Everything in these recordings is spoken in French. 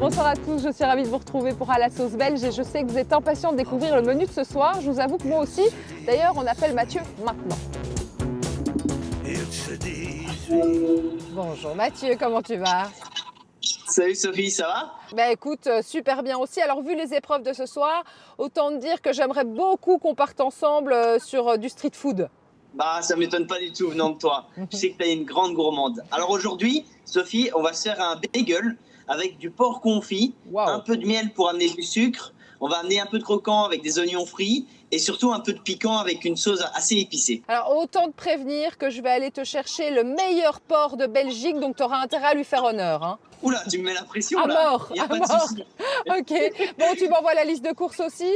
Bonsoir à tous, je suis ravie de vous retrouver pour À la sauce belge et je sais que vous êtes impatients de découvrir le menu de ce soir. Je vous avoue que moi aussi. D'ailleurs, on appelle Mathieu maintenant. Bonjour Mathieu, comment tu vas? Salut Sophie, ça va? Bah écoute, super bien aussi. Alors vu les épreuves de ce soir, autant te dire que j'aimerais beaucoup qu'on parte ensemble sur du street food. Bah, ça m'étonne pas du tout venant de toi. Je sais que tu es une grande gourmande. Alors aujourd'hui, Sophie, on va se faire un bagel avec du porc confit, Wow. un peu de miel pour amener du sucre. On va amener un peu de croquant avec des oignons frits et surtout un peu de piquant avec une sauce assez épicée. Alors autant te prévenir que je vais aller te chercher le meilleur porc de Belgique, donc tu auras intérêt à lui faire honneur. Hein. Oula, tu me mets la pression À là. mort, Y a à pas de mort. souci. Ok, bon tu m'envoies la liste de courses aussi?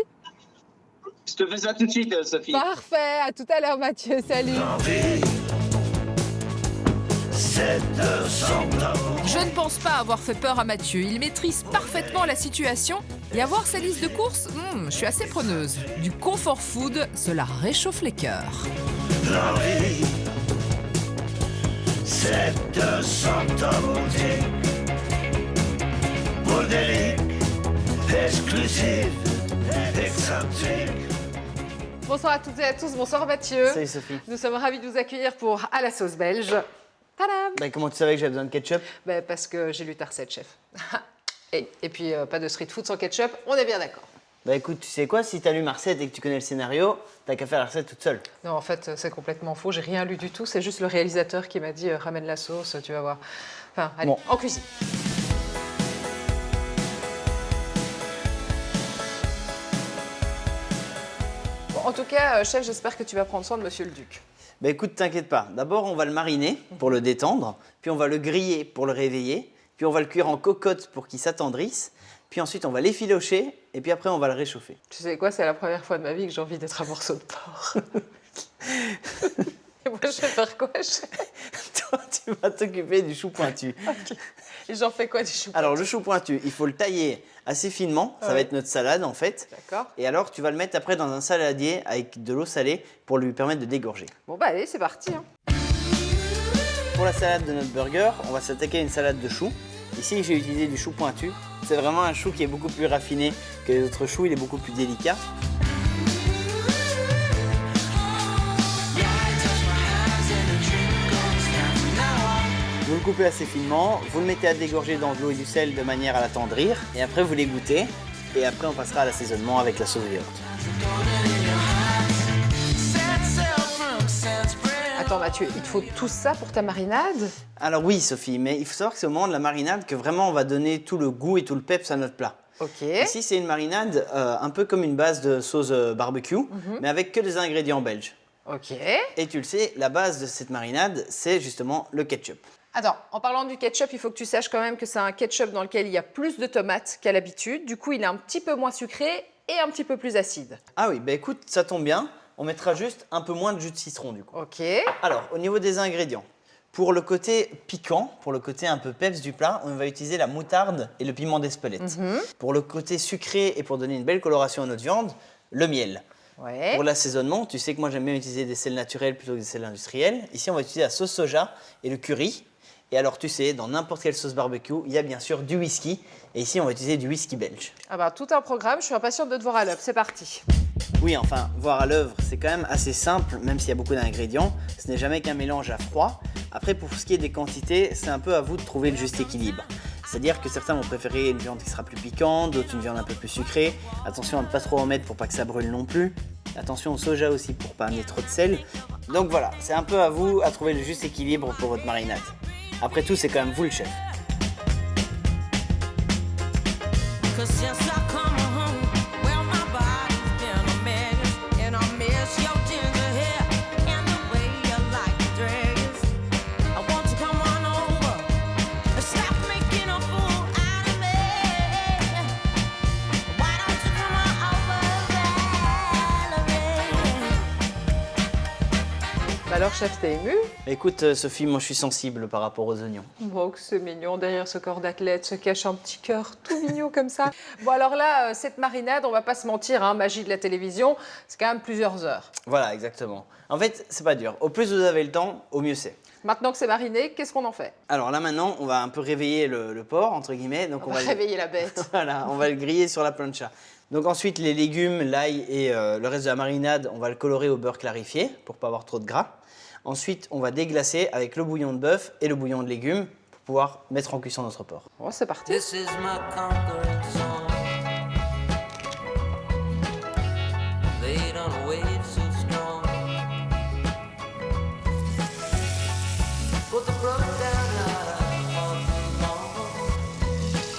Je te fais ça tout de suite, Sophie. Parfait, à tout à l'heure Mathieu, salut. Je ne pense pas avoir fait peur à Mathieu. Il maîtrise parfaitement la situation. Et avoir sa liste de courses, je suis assez preneuse. Du comfort food, cela réchauffe les cœurs. L'envie, cette boutique, modélique, exclusive, exotique. Bonsoir à toutes et à tous, bonsoir Mathieu. Salut Sophie. Nous sommes ravis de vous accueillir pour À la sauce belge. Tadam! Bah, comment tu savais que j'avais besoin de ketchup? Parce que j'ai lu ta recette, chef. Et puis, pas de street food sans ketchup, on est bien d'accord. Bah écoute, tu sais quoi, si t'as lu ma recette et que tu connais le scénario, t'as qu'à faire la recette toute seule. Non, en fait, c'est complètement faux, j'ai rien lu du tout, c'est juste le réalisateur qui m'a dit ramène la sauce, tu vas voir. Enfin, allez, Bon. en cuisine. Bon, en tout cas, chef, j'espère que tu vas prendre soin de Monsieur le Duc. Bah écoute, t'inquiète pas. D'abord, on va le mariner pour le détendre, puis on va le griller pour le réveiller, puis on va le cuire en cocotte pour qu'il s'attendrisse, puis ensuite on va l'effilocher, et puis après on va le réchauffer. Tu sais quoi, c'est la première fois de ma vie que j'ai envie d'être un morceau de porc. Et moi, je vais faire quoi, chef? Toi, tu vas t'occuper du chou pointu. Ok. Et j'en fais quoi du chou? Alors le chou pointu, il faut le tailler assez finement, ça va être notre salade en fait. D'accord. Et alors tu vas le mettre après dans un saladier avec de l'eau salée pour lui permettre de dégorger. Bon, bah allez, c'est parti. Hein. Pour la salade de notre burger, on va s'attaquer à une salade de choux. Ici, j'ai utilisé du chou pointu. C'est vraiment un chou qui est beaucoup plus raffiné que les autres choux, il est beaucoup plus délicat. Vous le coupez assez finement, vous le mettez à dégorger dans de l'eau et du sel de manière à l'attendrir, et après vous l'égouttez, et après on passera à l'assaisonnement avec la sauce yaourt. Attends, Mathieu, il te faut tout ça pour ta marinade? Alors oui Sophie, mais il faut savoir que c'est au moment de la marinade que vraiment on va donner tout le goût et tout le peps à notre plat. Ok. Ici c'est une marinade un peu comme une base de sauce barbecue, mais avec que des ingrédients belges. Ok. Et tu le sais, la base de cette marinade, c'est justement le ketchup. Attends, en parlant du ketchup, il faut que tu saches quand même que c'est un ketchup dans lequel il y a plus de tomates qu'à l'habitude. Du coup, il est un petit peu moins sucré et un petit peu plus acide. Ah oui, bah écoute, ça tombe bien, on mettra juste un peu moins de jus de citron du coup. Ok. Alors, au niveau des ingrédients, pour le côté piquant, pour le côté un peu peps du plat, on va utiliser la moutarde et le piment d'Espelette. Pour le côté sucré et pour donner une belle coloration à notre viande, le miel. Ouais. Pour l'assaisonnement, tu sais que moi j'aime bien utiliser des sels naturels plutôt que des sels industriels. Ici, on va utiliser la sauce soja et le curry. Et alors, tu sais, dans n'importe quelle sauce barbecue, il y a bien sûr du whisky. Et ici, on va utiliser du whisky belge. Ah bah, tout un programme, je suis impatiente de te voir à l'œuvre. C'est parti. Oui, enfin, voir à l'œuvre, c'est quand même assez simple, même s'il y a beaucoup d'ingrédients. Ce n'est jamais qu'un mélange à froid. Après, pour ce qui est des quantités, c'est un peu à vous de trouver le juste équilibre. C'est-à-dire que certains vont préférer une viande qui sera plus piquante, d'autres une viande un peu plus sucrée. Attention à ne pas trop en mettre pour pas que ça brûle non plus. Attention au soja aussi pour pas amener trop de sel. Donc voilà, c'est un peu à vous à trouver le juste équilibre pour votre marinade. Après tout, c'est quand même vous le chef. Bah alors, chef, t'es ému? Écoute, Sophie, moi je suis sensible par rapport aux oignons. Oh, que c'est mignon. Derrière ce corps d'athlète se cache un petit cœur tout mignon comme ça. Bon, alors là, cette marinade, on va pas se mentir, hein, magie de la télévision, c'est quand même plusieurs heures. Voilà, exactement. En fait, c'est pas dur. Au plus vous avez le temps, au mieux c'est. Maintenant que c'est mariné, qu'est-ce qu'on en fait? Alors là maintenant, on va un peu réveiller le porc, entre guillemets. Donc On va réveiller la bête. Voilà, on va le griller sur la plancha. Donc ensuite, les légumes, l'ail et le reste de la marinade, on va le colorer au beurre clarifié pour pas avoir trop de gras. Ensuite, on va déglacer avec le bouillon de bœuf et le bouillon de légumes pour pouvoir mettre en cuisson notre porc. Bon, c'est parti. This is my conquering song. Laid on a wave so strong. Put the brook down all too long.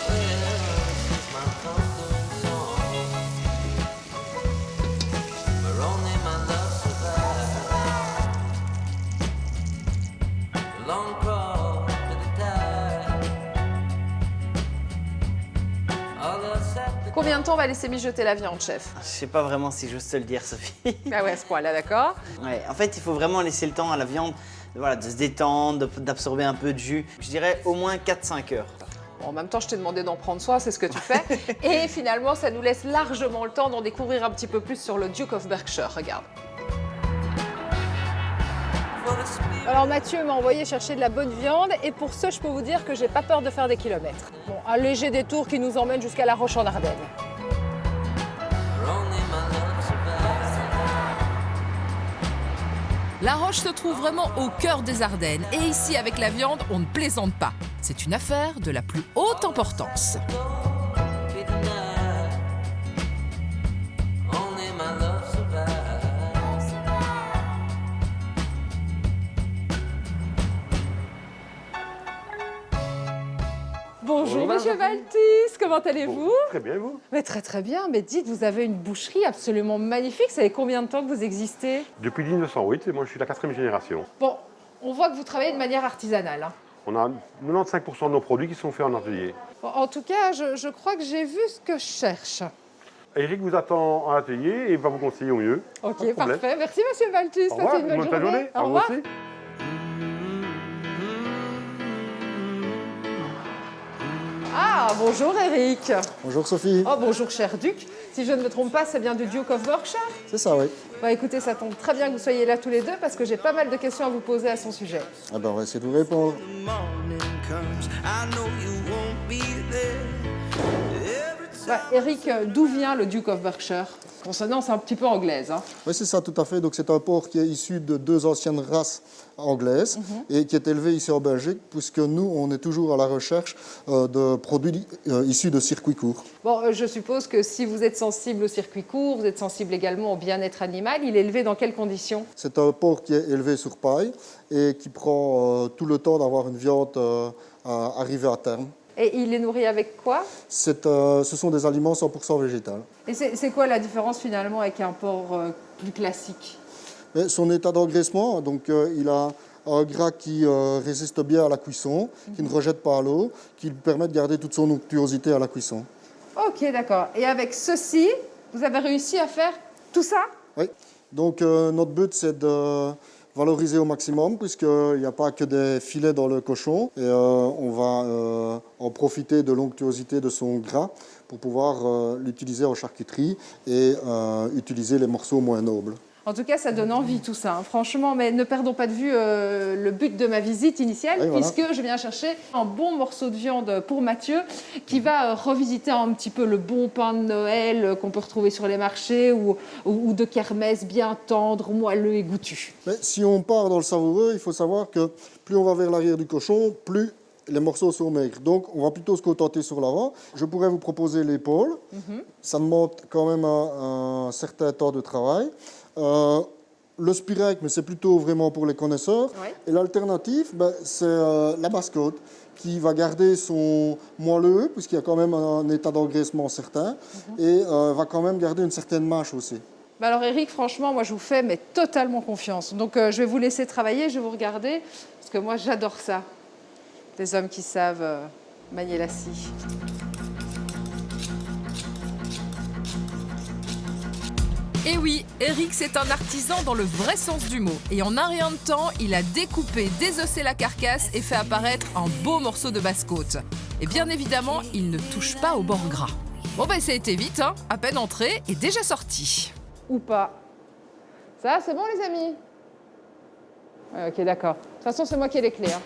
Well, this is my conquering song. Where only my love survives. The long crawl to the tide. All the sacrifice. Combien de temps on va laisser mijoter la viande, chef? Je sais pas vraiment si j'ose te le dire, Sophie. Ah ouais, à ce point-là, d'accord. Ouais, en fait, il faut vraiment laisser le temps à la viande voilà, de se détendre, d'absorber un peu de jus. Je dirais au moins 4-5 heures. Bon, en même temps, je t'ai demandé d'en prendre soin, c'est ce que tu fais. Et finalement, ça nous laisse largement le temps d'en découvrir un petit peu plus sur le Duke of Berkshire. Regarde. Alors Mathieu m'a envoyé chercher de la bonne viande et pour ce, je peux vous dire que j'ai pas peur de faire des kilomètres. Bon, un léger détour qui nous emmène jusqu'à La Roche-en-Ardenne. Where only my love survives. La Roche se trouve vraiment au cœur des Ardennes. Et ici, avec la viande, on ne plaisante pas. C'est une affaire de la plus haute importance. Be the night. Only my love survives. Bonjour Monsieur Valtis, comment allez-vous? Très bien, et vous? Mais très bien, mais dites, vous avez une boucherie absolument magnifique, ça fait combien de temps que vous existez? Depuis 1908, et moi je suis la 4e génération. Bon, on voit que vous travaillez de manière artisanale. Hein. On a 95% de nos produits qui sont faits en atelier. Bon, en tout cas, je crois que j'ai vu ce que je cherche. Eric vous attend en atelier et va vous conseiller au mieux. Ok, Pas de problème. parfait. Merci Monsieur Valtis, Au revoir, passez une bonne bonne journée. Au À vous revoir. aussi. Ah, bonjour Eric. Bonjour Sophie. Oh, bonjour cher Duc. Si je ne me trompe pas, c'est bien du Duke of Berkshire. C'est ça, oui. Bah écoutez, ça tombe très bien que vous soyez là tous les deux parce que j'ai pas mal de questions à vous poser à son sujet. Ah ben, on va essayer de vous répondre. The morning comes, I know you won't be there. Every time. Bah, Eric, d'où vient le Duke of Berkshire? Consonance un petit peu anglaise. Hein. Oui, c'est ça, tout à fait. Donc, c'est un porc qui est issu de 2 anciennes races anglaises et qui est élevé ici en Belgique, puisque nous, on est toujours à la recherche de produits issus de circuits courts. Bon, je suppose que si vous êtes sensible au circuit court, vous êtes sensible également au bien-être animal. Il est élevé dans quelles conditions? C'est un porc qui est élevé sur paille et qui prend tout le temps d'avoir une viande arrivée à terme. Et il est nourri avec quoi? Ce sont des aliments 100% végétaux. Et c'est quoi la différence finalement avec un porc plus classique? Mais son état d'engraissement, donc il a un gras qui résiste bien à la cuisson, qui ne rejette pas l'eau, qui lui permet de garder toute son onctuosité à la cuisson. Ok, d'accord. Et avec ceci, vous avez réussi à faire tout ça? Oui. Donc notre but, c'est de valoriser au maximum, puisqu'il n'y a pas que des filets dans le cochon. Et on va en profiter de l'onctuosité de son gras pour pouvoir l'utiliser en charcuterie et utiliser les morceaux moins nobles. En tout cas, ça donne envie tout ça, hein, franchement. Mais ne perdons pas de vue le but de ma visite initiale, Oui, voilà. puisque je viens chercher un bon morceau de viande pour Mathieu, qui va revisiter un petit peu le bon pain de Noël qu'on peut retrouver sur les marchés ou de kermesse bien tendre, moelleux et goûtu. Mais si on part dans le savoureux, il faut savoir que plus on va vers l'arrière du cochon, plus les morceaux sont maigres. Donc, on va plutôt se contenter sur l'avant. Je pourrais vous proposer l'épaule. Ça demande quand même un certain temps de travail. Le spirek, mais c'est plutôt vraiment pour les connaisseurs. Ouais. Et l'alternative, c'est la basse-côte qui va garder son moelleux, puisqu'il y a quand même un état d'engraissement certain, et va quand même garder une certaine mâche aussi. Bah alors Eric, franchement, moi je vous fais mais totalement confiance. Donc je vais vous laisser travailler, je vais vous regarder, parce que moi j'adore ça. Des hommes qui savent manier la scie. Et oui, Eric, c'est un artisan dans le vrai sens du mot. Et en un rien de temps, il a découpé, désossé la carcasse et fait apparaître un beau morceau de basse-côte. Et bien évidemment, il ne touche pas au bord gras. Bon ben ça a été vite, hein, à peine entré et déjà sorti. Ou pas. Ça, c'est bon les amis? Ouais, ok, d'accord. toute façon, c'est moi qui ai les clés. Hein.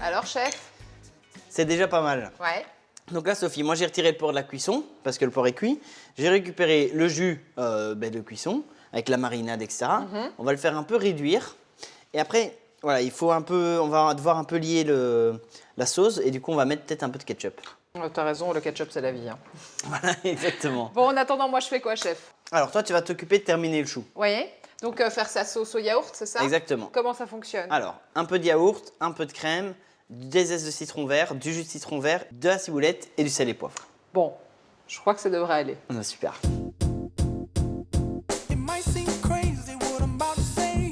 Alors, chef? C'est déjà pas mal. Ouais. Donc là, Sophie, moi j'ai retiré le porc de la cuisson parce que le porc est cuit. J'ai récupéré le jus de cuisson avec la marinade, etc. On va le faire un peu réduire. Et après, voilà, on va devoir un peu lier la sauce et du coup, on va mettre peut-être un peu de ketchup. T'as raison, le ketchup, c'est la vie. Hein. Voilà, exactement. Bon, en attendant, moi, je fais quoi, chef? Alors toi, tu vas t'occuper de terminer le chou. Vous voyez? Donc, faire sa sauce au yaourt, c'est ça? Exactement. Comment ça fonctionne? Alors, un peu de yaourt, un peu de crème, des zestes de citron vert, du jus de citron vert, de la ciboulette et du sel et poivre. Bon, je crois que ça devrait aller. Ah, super. It might seem crazy what I'm about to say.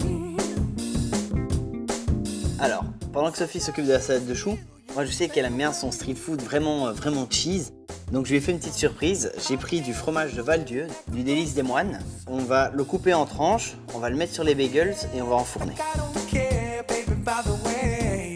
Alors, pendant que Sophie s'occupe de la salade de choux, moi je sais qu'elle aime bien son street food vraiment cheese. Donc je lui ai fait une petite surprise. J'ai pris du fromage de Val-Dieu, du délice des moines. On va le couper en tranches, on va le mettre sur les bagels et on va enfourner. I don't care, baby, by the way.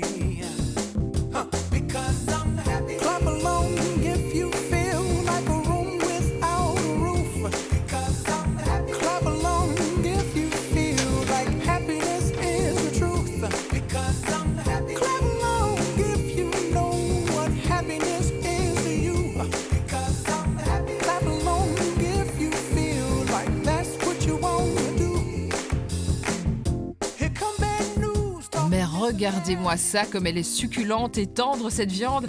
Because I'm happy. Clap along if you feel like a room without a roof. Because I'm happy. Clap along if you feel like happiness is the truth. Because I'm happy. Clap along if you know what happiness is to you. Because I'm happy. Clap along if you feel like that's what you want to do. Here come bad news. Mais regardez-moi ça, comme elle est succulente et tendre cette viande.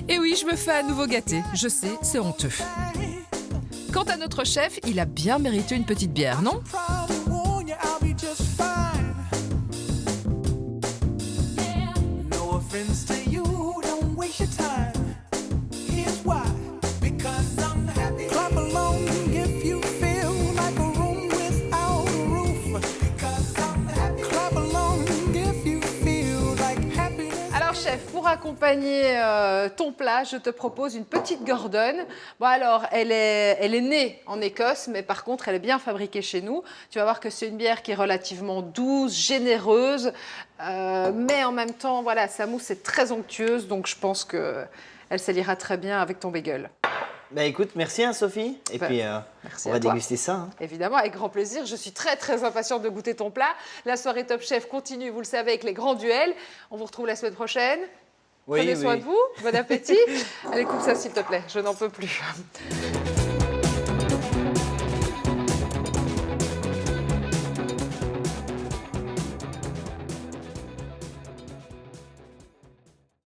Et oui, je me fais à nouveau gâter. Je sais, c'est honteux. Quant à notre chef, il a bien mérité une petite bière, non? Probably warn you I'll be just fine. No offense to you, don't waste your time. Here's why. Because I'm happy. Clap along if you feel like a room without a roof. Because I'm happy. Clap along if you feel like happiness. Alors, chef, pour accompagner ton plat, je te propose une petite Gordon. Bon, alors, elle est née en Écosse, mais par contre, elle est bien fabriquée chez nous. Tu vas voir que c'est une bière qui est relativement douce, généreuse, mais en même temps, voilà, sa mousse est très onctueuse, donc je pense qu'elle s'alliera très bien avec ton bagel. Bah écoute, merci hein, Sophie. Et Bah, puis merci on à va toi. déguster ça. Hein. Évidemment, avec grand plaisir. Je suis très, très impatiente de goûter ton plat. La soirée Top Chef continue, vous le savez, avec les grands duels. On vous retrouve la semaine prochaine. Prenez soin de vous. Bon appétit. Allez, coupe ça, s'il te plaît. Je n'en peux plus.